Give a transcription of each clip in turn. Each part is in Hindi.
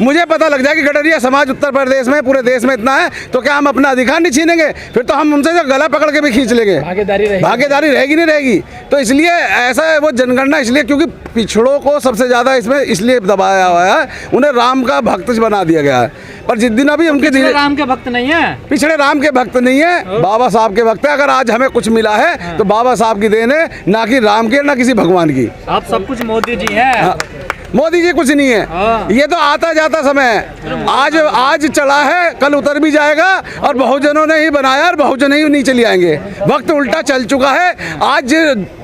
मुझे पता लग जाए कि गडरिया समाज उत्तर प्रदेश में, पूरे देश में इतना है, तो क्या हम अपना अधिकार नहीं छीनेंगे? फिर तो हम उनसे गला पकड़ के भी खींच लेंगे। भागीदारी रहेगी नहीं रहेगी। तो इसलिए ऐसा है वो जनगणना, इसलिए क्योंकि पिछड़ों को सबसे ज़्यादा इसमें इसलिए दबाया हुआ है, उन्हें राम का भक्त बना दिया गया है। पर जिस दिन अभी उनके राम के भक्त नहीं है, पिछड़े राम के भक्त नहीं है, बाबा साहब के भक्त है। अगर आज हमें कुछ मिला है तो बाबा साहब की देन है, ना कि राम की, ना किसी भगवान की। आप सब कुछ मोदी जी हैं। मोदी जी कुछ नहीं है, ये तो आता जाता समय है। आज चला है, कल उतर भी जाएगा, और बहुजनों ने ही बनाया और बहुजन ही नहीं चले आएंगे। वक्त उल्टा चल चुका है। आज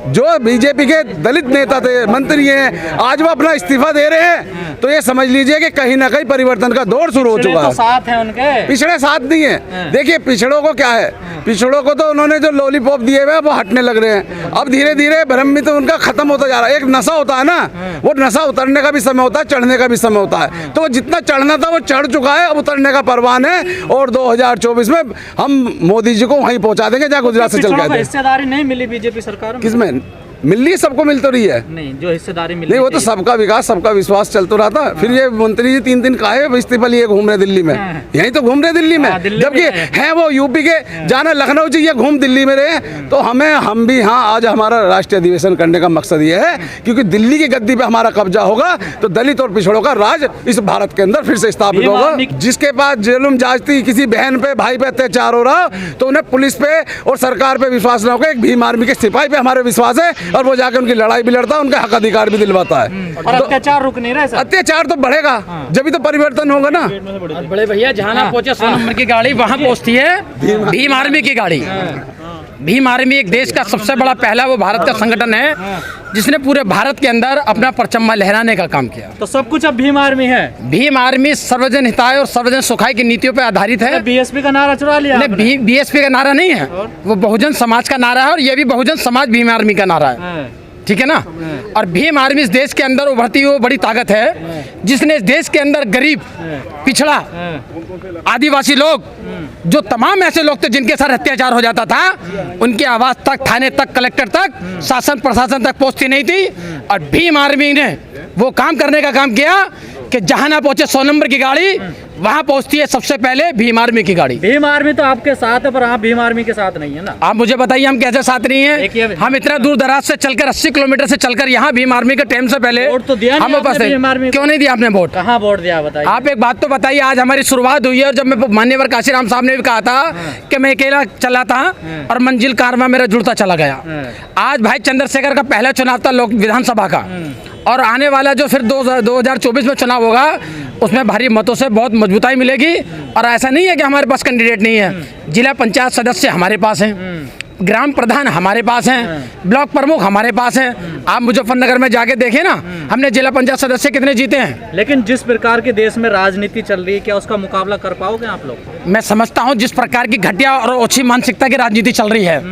जो बीजेपी के दलित नेता थे, मंत्री हैं, आज वो अपना इस्तीफा दे रहे हैं, तो ये समझ लीजिए कि कहीं ना कहीं परिवर्तन का दौर शुरू हो चुका है। साथ है उनके, पिछड़े साथ नहीं है। देखिए पिछड़ों को क्या है, पिछड़ों को तो उन्होंने जो लॉलीपॉप दिए हुए वो हटने लग रहे हैं। अब धीरे धीरे भ्रम भी तो उनका खत्म होता जा रहा है। एक नशा होता है ना, वो नशा उतरने का भी समय होता है, चढ़ने का भी समय होता है। तो जितना चढ़ना था वो चढ़ चुका है, अब उतरने का परवान है। और 2024 में हम मोदी जी को वहीं पहुंचा देंगे जहाँ गुजरात से चल गए थे। हिस्सेदारी नहीं मिली बीजेपी सरकार में। किसमें मिल रही, सबको मिल तो रही है। नहीं, जो हिस्सेदारी मिली नहीं, वो तो सबका विकास, सबका विश्वास चल तो रहा था। फिर ये मंत्री जी 3 दिन काहे इस्तीफा लिए घूम रहे दिल्ली में? यहीं तो घूम रहे दिल्ली में, जबकि हैं वो यूपी के, जाना लखनऊ चाहिए, घूम दिल्ली में रहे। तो हम भी आज हमारा राष्ट्रीय अधिवेशन करने का मकसद ये है, क्योंकि दिल्ली की गद्दी पे हमारा कब्जा होगा तो दलित और पिछड़ों का राज इस भारत के अंदर फिर से स्थापित होगा। जिसके पास जुल्म जाती, किसी बहन पे, भाई पे अत्याचार हो रहा, तो उन्हें पुलिस पे और सरकार पे विश्वास न होगा। एक भीम आर्मी के सिपाही पे हमारे विश्वास है, और वो जाकर उनकी लड़ाई भी लड़ता है, उनका हक अधिकार भी दिलवाता है। और अत्याचार रुक नहीं रहा है। अत्याचार तो बढ़ेगा, जब भी तो परिवर्तन होगा ना। बड़े भैया जहाँ ना पहुँचे 100 नंबर की गाड़ी, वहाँ पहुँचती है भीम आर्मी की गाड़ी। भीम आर्मी एक देश का सबसे बड़ा, पहला वो भारत का संगठन है जिसने पूरे भारत के अंदर अपना परचम लहराने का काम किया। तो सब कुछ अब भीम आर्मी है। भीम आर्मी सर्वजन हिताय और सर्वजन सुखाय की नीतियों पर आधारित है। बीएसपी का नारा चुरा लिया? नहीं, बीएसपी का नारा नहीं है, वो बहुजन समाज का नारा है, और ये भी बहुजन समाज भीम आर्मी का नारा है। ठीक है ना। और भीम आर्मी इस देश के अंदर उभरती हुई बड़ी ताकत है, जिसने इस देश के अंदर गरीब, पिछड़ा, आदिवासी लोग, जो तमाम ऐसे लोग थे जिनके साथ अत्याचार हो जाता था, उनकी आवाज तक, थाने तक, कलेक्टर तक, शासन प्रशासन तक पहुंचती नहीं थी। और भीम आर्मी ने वो काम करने का काम किया कि जहां ना पहुंचे 100 नंबर की गाड़ी, वहां पहुंचती है सबसे पहले भीम आर्मी की गाड़ी। भीम आर्मी तो आपके साथ है, पर आप भीम आर्मी के साथ नहीं है ना। आप मुझे बताइए हम कैसे साथ नहीं है? हम इतना दूर दराज से चलकर 80 किलोमीटर से चलकर यहाँ भीम आर्मी के टाइम से पहले वोट तो दिया, हम क्यों नहीं दिया आपने वोट? कहाँ वोट दिया बताइए? आप एक बात तो बताइए, आज हमारी शुरुआत हुई है, और जब मैं मान्यवर काशीराम साहब ने भी कहा था कि मैं अकेला चला था और मंजिल कारवां मेरा जुड़ता चला गया। आज भाई चंद्रशेखर का पहला चुनाव था लोक विधानसभा का, और आने वाला जो फिर 2024 में चुनाव होगा, उसमें भारी मतों से बहुत मजबूताई मिलेगी। और ऐसा नहीं है कि हमारे पास कैंडिडेट नहीं है। जिला पंचायत सदस्य हमारे पास हैं, ग्राम प्रधान हमारे पास हैं, ब्लॉक प्रमुख हमारे पास हैं। आप मुजफ्फरनगर में जाके देखें ना, हमने जिला पंचायत सदस्य कितने जीते हैं। लेकिन जिस प्रकार के देश में राजनीति चल रही है, क्या उसका मुकाबला कर पाओगे आप लोग? मैं समझता हूँ जिस प्रकार की घटिया और ओछी मानसिकता की राजनीति चल रही है,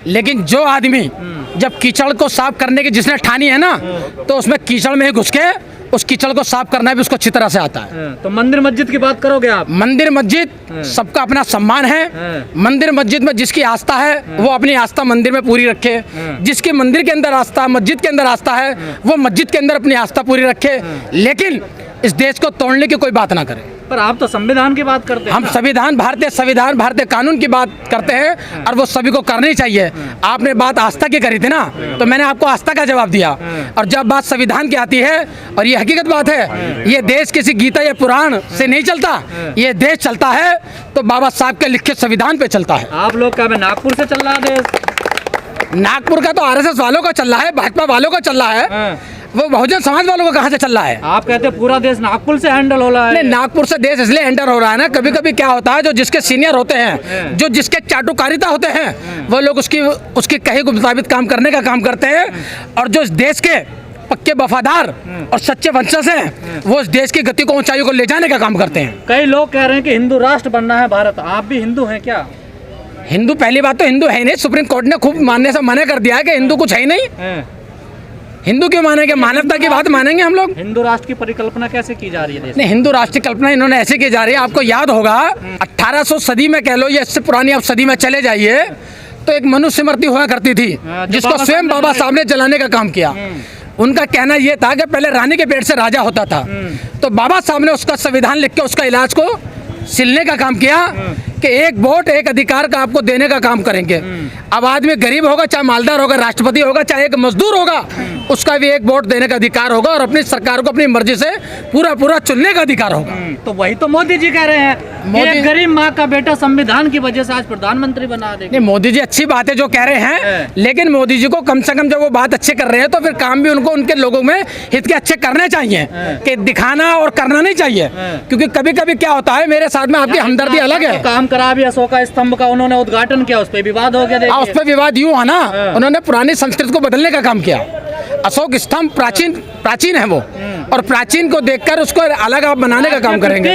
लेकिन जो आदमी जब कीचड़ को साफ करने की जिसने ठानी है ना, तो उसमें कीचड़ में ही घुस के उस कीचड़ को साफ करना भी उसको अच्छी तरह से आता है। तो मंदिर मस्जिद की बात करोगे आप? मंदिर मस्जिद सबका अपना सम्मान है। मंदिर मस्जिद में जिसकी आस्था है वो अपनी आस्था मंदिर में पूरी रखे, जिसकी मंदिर के अंदर आस्था, मस्जिद के अंदर आस्था है, वो मस्जिद के अंदर अपनी आस्था पूरी रखे, लेकिन इस देश को तोड़ने की कोई बात ना करे। पर आप तो संविधान की बात करते हैं। हम संविधान, भारतीय कानून की बात करते हैं, और वो सभी को करनी चाहिए। आपने बात आस्था की करी थी ना, तो मैंने आपको आस्था का जवाब दिया। और जब बात संविधान की आती है, और ये हकीकत बात है, ये देश किसी गीता या पुराण से नहीं चलता, ये देश चलता है तो बाबा साहब के लिखे संविधान पे चलता है। आप लोग क्या नागपुर से चल रहा है देश? नागपुर का तो आरएसएस वालों का चल रहा है, भाजपा वालों का चल रहा है, वो बहुजन समाज वालों को कहाँ से चल रहा है? आप कहते हैं पूरा देश नागपुर से हैंडल हो रहा है। नहीं, नागपुर से देश इसलिए हैंडल हो रहा है ना, कभी कभी क्या होता है, जो जिसके सीनियर होते हैं, जो जिसके चाटुकारिता होते हैं, वो लोग उसकी कहे के मुताबिक काम करने का काम करते हैं, और जो इस देश के पक्के वफादार और सच्चे वंशज हैं, वो इस देश की गति को, ऊंचाइयों को ले जाने का काम करते हैं। कई लोग कह रहे हैं कि हिंदू राष्ट्र बनना है भारत, आप भी हिंदू हैं क्या? हिंदू, पहली बात तो हिंदू है नहीं, सुप्रीम कोर्ट ने खूब मानने से मना कर दिया है कि हिंदू कुछ है ही नहीं। हिंदू क्यों मानेंगे? मानवता की बात मानेंगे हम लोग। हिंदू राष्ट्र की परिकल्पना कैसे की जा रही है? नहीं, हिंदू राष्ट्र की कल्पना इन्होंने ऐसे की जा रही है। आपको याद होगा 1800 सदी में कह लो, या इससे पुरानी आप सदी में चले जाइए, तो एक मनुष्य मूर्ति हुआ करती थी, जिसको स्वयं बाबा साहब ने जलाने का काम किया। उनका कहना ये था कि पहले रानी के पेट से राजा होता था, तो बाबा साहब ने उसका संविधान लिख के उसका इलाज को सिलने का काम किया कि एक वोट एक अधिकार का आपको देने का काम करेंगे। अब आदमी गरीब होगा, चाहे मालदार होगा, राष्ट्रपति होगा, चाहे एक मजदूर होगा, उसका भी एक वोट देने का अधिकार होगा और अपनी सरकार को अपनी मर्जी से पूरा चुनने का अधिकार होगा। तो वही तो मोदी जी कह रहे हैं, एक गरीब माँ का बेटा संविधान की वजह से आज प्रधानमंत्री बना देंगे। नहीं, मोदी जी अच्छी बात है जो कह रहे हैं, लेकिन मोदी जी को कम से कम जब वो बात अच्छे कर रहे हैं तो फिर काम भी उनको उनके लोगों में हित के अच्छे करने चाहिए, कि दिखाना और करना नहीं चाहिए। क्योंकि कभी कभी क्या होता है, मेरे साथ में आपकी हमदर्दी अलग है। काम करा भी अशोका स्तंभ का, उन्होंने उद्घाटन किया, उस पर विवाद हो गया। उस पर विवाद यूं है ना, उन्होंने पुरानी संस्कृति को बदलने का काम किया। अशोक स्तंभ प्राचीन है वो, और प्राचीन को देखकर उसको अलग आप बनाने का काम करेंगे।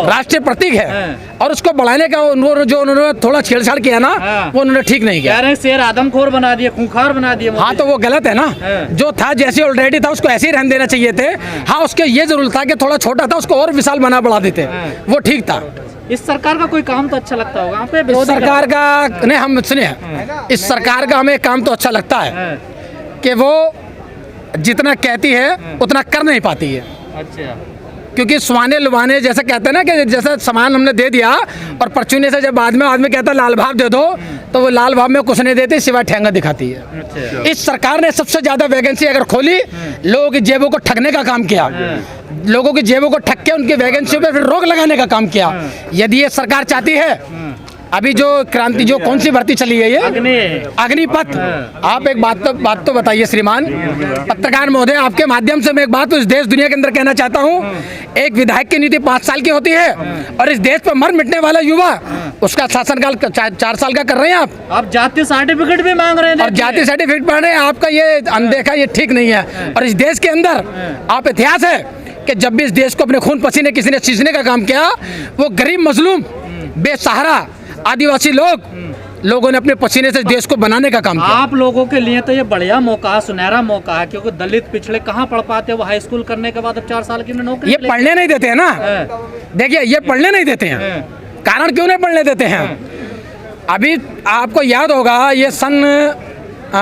राष्ट्रीय प्रतीक है और उसको बढ़ाने का उन्होंने थोड़ा छेड़छाड़ किया ना, वो उन्होंने ठीक नहीं किया। शेर आदमखोर बना दिए, खूंखार बना दिए। हाँ, तो वो गलत है ना। जो था जैसे ऑलरेडी था उसको ऐसे ही रहने देना चाहिए थे। हाँ, उसके ये जरूर था कि थोड़ा छोटा था, उसको और विशाल बढ़ा देते, वो ठीक था। इस सरकार का कोई काम तो अच्छा लगता होगा आप? इस सरकार का नहीं, हम सुनिए, इस सरकार का हमें काम तो अच्छा लगता है कि वो जितना कहती है उतना कर नहीं पाती है। अच्छा, क्योंकि सुहाने लुभाने जैसे कहते हैं ना, कि जैसा सामान हमने दे दिया और परचूने से जब बाद में आदमी कहता है लाल भाव दे दो, तो वो लाल भाव में कुछ नहीं देती, सिवाय ठेंगा दिखाती है। अच्छा। इस सरकार ने सबसे ज्यादा वैकेंसी अगर खोली, लोगों की जेबों को ठगने का काम किया, लोगों की जेबों को ठग के उनकी वैकेंसियों पे फिर रोक लगाने का काम किया। यदि ये सरकार चाहती है, अभी जो क्रांति जो कौन सी भर्ती चली है ये अग्निपथ, आप एक बात तो बताइए श्रीमान पत्रकार महोदय, आपके माध्यम से मैं एक बात तो इस देश दुनिया के अंदर कहना चाहता हूँ। एक विधायक की नीति 5 साल की होती है और इस देश पर मर मिटने वाला युवा उसका शासनकाल 4 साल का कर रहे हैं आप जातीय सर्टिफिकेट भी मांग रहे हैं और जातीय सर्टिफिकेट मांग रहे हैं। आपका ये अनदेखा, ये ठीक नहीं है। और इस देश के अंदर आप इतिहास है कि जब भी इस देश को अपने खून पसीने किसी ने सींचने का काम किया, वो गरीब मजलूम बेसहारा आदिवासी लोगों ने अपने पसीने से देश को बनाने का काम किया। आप लोगों के लिए तो ये बढ़िया मौका है, सुनहरा मौका है, क्योंकि दलित पिछड़े कहाँ पढ़ पाते हैं। वो हाई स्कूल करने के बाद अब 4 साल की नौकरी, ये पढ़ने नहीं देते हैं ना। देखिए, ये पढ़ने नहीं देते हैं। कारण क्यों नहीं पढ़ने देते हैं? अभी आपको याद होगा ये सन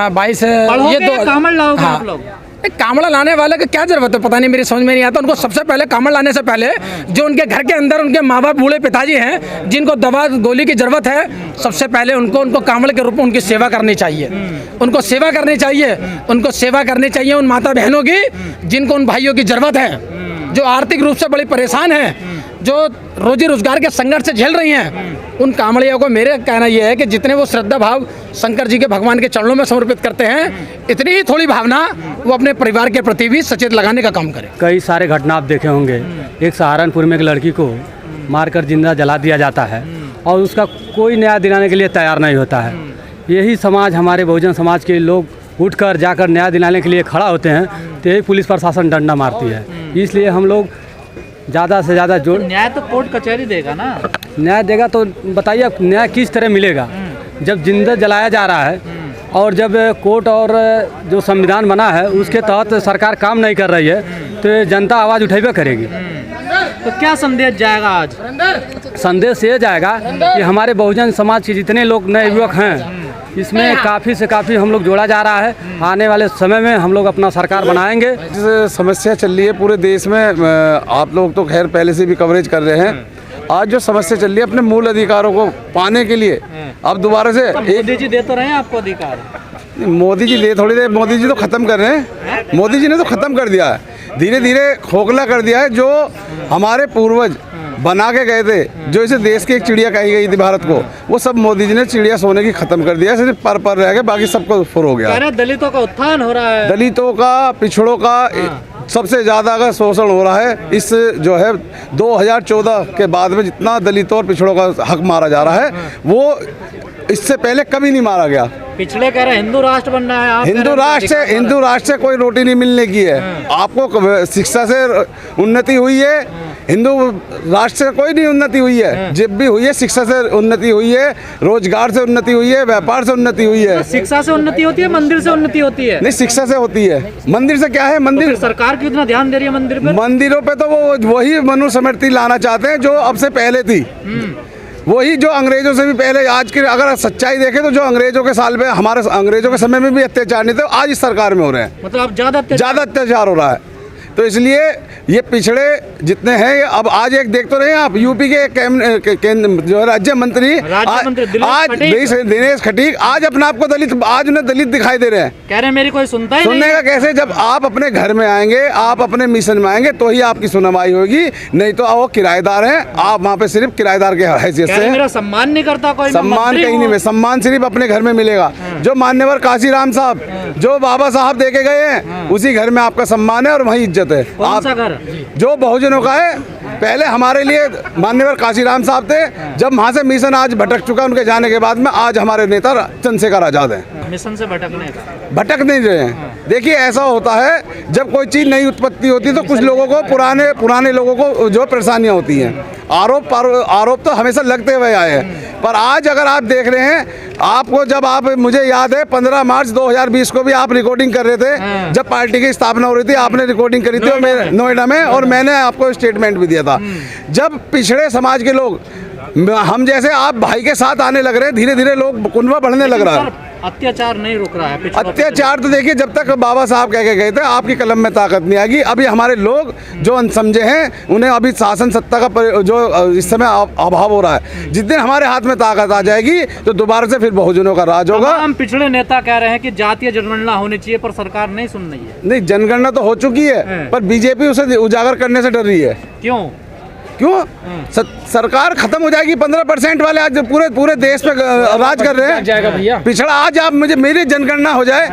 22 ये कामड़ लाओगे आप लोग? कामड़ा लाने वाले का क्या जरूरत है, पता नहीं, मेरी समझ में नहीं आता। उनको सबसे पहले कामड़ लाने से पहले जो उनके घर के अंदर उनके माँ बाप बूढ़े पिताजी हैं, जिनको दवा गोली की जरूरत है, सबसे पहले उनको कामड़ के रूप में उनकी सेवा करनी चाहिए। उनको सेवा करनी चाहिए, उनको सेवा करनी चाहिए उन माता बहनों की जिनको उन भाइयों की जरूरत है, जो आर्थिक रूप से बड़ी परेशान हैं, जो रोजी रोजगार के संघर्ष से झेल रही हैं। उन कामड़ियों को मेरा कहना यह है कि जितने वो श्रद्धा भाव शंकर जी के भगवान के चरणों में समर्पित करते हैं, इतनी ही थोड़ी भावना वो अपने परिवार के प्रति भी सचेत लगाने का काम करें। कई सारे घटना आप देखे होंगे। एक सहारनपुर में एक लड़की को मारकर जिंदा जला दिया जाता है और उसका कोई न्याय दिलाने के लिए तैयार नहीं होता है। यही समाज, हमारे बहुजन समाज के लोग उठकर जाकर न्याय दिलाने के लिए खड़ा होते हैं, तो यही पुलिस प्रशासन डंडा मारती है। इसलिए हम लोग ज़्यादा से ज़्यादा जो न्याय तो कोर्ट कचहरी देगा ना, न्याय देगा तो बताइए न्याय किस तरह मिलेगा? जब जिंदा जलाया जा रहा है और जब कोर्ट और जो संविधान बना है उसके तहत सरकार काम नहीं कर रही है, तो जनता आवाज़ उठेबे करेगी। तो क्या संदेश जाएगा आज? संदेश ये जाएगा कि हमारे बहुजन समाज के जितने लोग नए युवक हैं, इसमें काफ़ी से काफ़ी हम लोग जोड़ा जा रहा है। आने वाले समय में हम लोग अपना सरकार बनाएंगे। समस्या चल रही है पूरे देश में, आप लोग तो खैर पहले से भी कवरेज कर रहे हैं। आज जो समस्या चल रही है अपने मूल अधिकारों को पाने के लिए, अब दोबारा से मोदी जी दे तो रहे हैं आपको अधिकार? मोदी जी दे थोड़ी देर, मोदी जी तो खत्म कर रहे हैं। मोदी जी ने तो खत्म कर दिया है, धीरे धीरे खोखला कर दिया है। जो हमारे पूर्वज बना के गए थे, जो इसे देश की एक चिड़िया कही गई थी भारत को, वो सब मोदी जी ने चिड़िया सोने की खत्म कर दिया। सिर्फ पर रह गए, बाकी सबको फुर हो गया। दलितों का उत्थान हो रहा है, दलितों का, पिछड़ों का सबसे ज़्यादा अगर शोषण हो रहा है। इस जो है 2014 के बाद में जितना दलितों और पिछड़ों का हक मारा जा रहा है, वो इससे पहले कभी नहीं मारा गया। पिछले कह रहे हिंदू राष्ट्र बनना है, हिंदू राष्ट्र से कोई रोटी नहीं मिलने की है। आपको शिक्षा से उन्नति हुई है, हिंदू राष्ट्र से कोई नहीं उन्नति हुई है। जब भी हुई है शिक्षा से उन्नति हुई है, रोजगार से उन्नति हुई है, व्यापार से उन्नति हुई है। शिक्षा से उन्नति होती है, मंदिर से उन्नति होती है? नहीं, शिक्षा से होती है। मंदिर से क्या है? मंदिर तो सरकार क्यों इतना ध्यान दे रही है मंदिर पे? मंदिरों पे तो वो वही मनुस्मृति लाना चाहते हैं जो अब से पहले थी। वही जो अंग्रेजों से भी पहले, आज की अगर सच्चाई देखें तो जो अंग्रेजों के साल में, हमारे अंग्रेजों के समय में भी अत्याचार नहीं थे, आज इस सरकार में हो रहे हैं। मतलब अब ज़्यादा अत्याचार हो रहा है। तो इसलिए ये पिछड़े जितने हैं, ये अब आज एक देख तो रहे हैं आप, यूपी के जो राज्य मंत्री आज दिनेश खटीक आज अपने आप को दलित, आज उन्हें दलित दिखाई दे रहे हैं। कह रहे हैं मेरी कोई सुनता ही नहीं। सुनने का कैसे? जब आप अपने घर में आएंगे, आप अपने मिशन में आएंगे तो ही आपकी सुनवाई होगी, नहीं तो वो किराएदार हैं, आप वहाँ पे सिर्फ किराएदार के हैसियत से। मेरा सम्मान नहीं करता कोई, सम्मान कहीं नहीं, सम्मान सिर्फ अपने घर में मिलेगा। जो मान्यवर काशीराम साहब, जो बाबा साहब देके गए हैं, उसी घर में आपका सम्मान है और वही इज्जत है। कौन सा घर? जो बहुजनों का है। पहले हमारे लिए मान्यवर काशीराम साहब थे, जब वहाँ से मिशन आज भटक चुका, उनके जाने के बाद में आज हमारे नेता चंद्रशेखर आजाद हैं। मिशन से भटक नहीं रहे हैं। देखिए ऐसा होता है, जब कोई चीज़ नई उत्पत्ति होती है तो कुछ लोगों को, पुराने लोगों को जो परेशानियाँ होती हैं, आरोप तो हमेशा लगते हुए आए हैं। पर आज अगर आप देख रहे हैं, आपको जब आप, मुझे याद है 15 मार्च 2020 को भी आप रिकॉर्डिंग कर रहे थे, जब पार्टी की स्थापना हो रही थी, आपने रिकॉर्डिंग करी थी नोएडा में, और मैंने आपको स्टेटमेंट भी दिया था। जब पिछड़े समाज के लोग हम जैसे आप भाई के साथ आने लग रहे हैं, धीरे धीरे लोग कुनबा बढ़ने लग रहा है। अत्याचार नहीं रुक रहा है। अत्याचार तो देखिए, जब तक बाबा साहब कह के गए थे आपकी कलम में ताकत नहीं आएगी। अभी हमारे लोग जो अनसमझे हैं, उन्हें अभी शासन सत्ता का जो इस समय अभाव हो रहा है, जिस दिन हमारे हाथ में ताकत आ जाएगी तो दोबारा से फिर बहुजनों का राज होगा। हम पिछड़े नेता कह रहे हैं कि जातीय जनगणना होनी चाहिए, पर सरकार नहीं सुन रही है। नहीं, जनगणना तो हो चुकी है, पर बीजेपी उसे उजागर करने से डर रही है। क्यों? सरकार खत्म हो जाएगी। 15% वाले आज पूरे देश पे राज कर रहे हैं। जाएगा भैया। पिछड़ा आज आप मुझे, मेरी जनगणना हो जाए।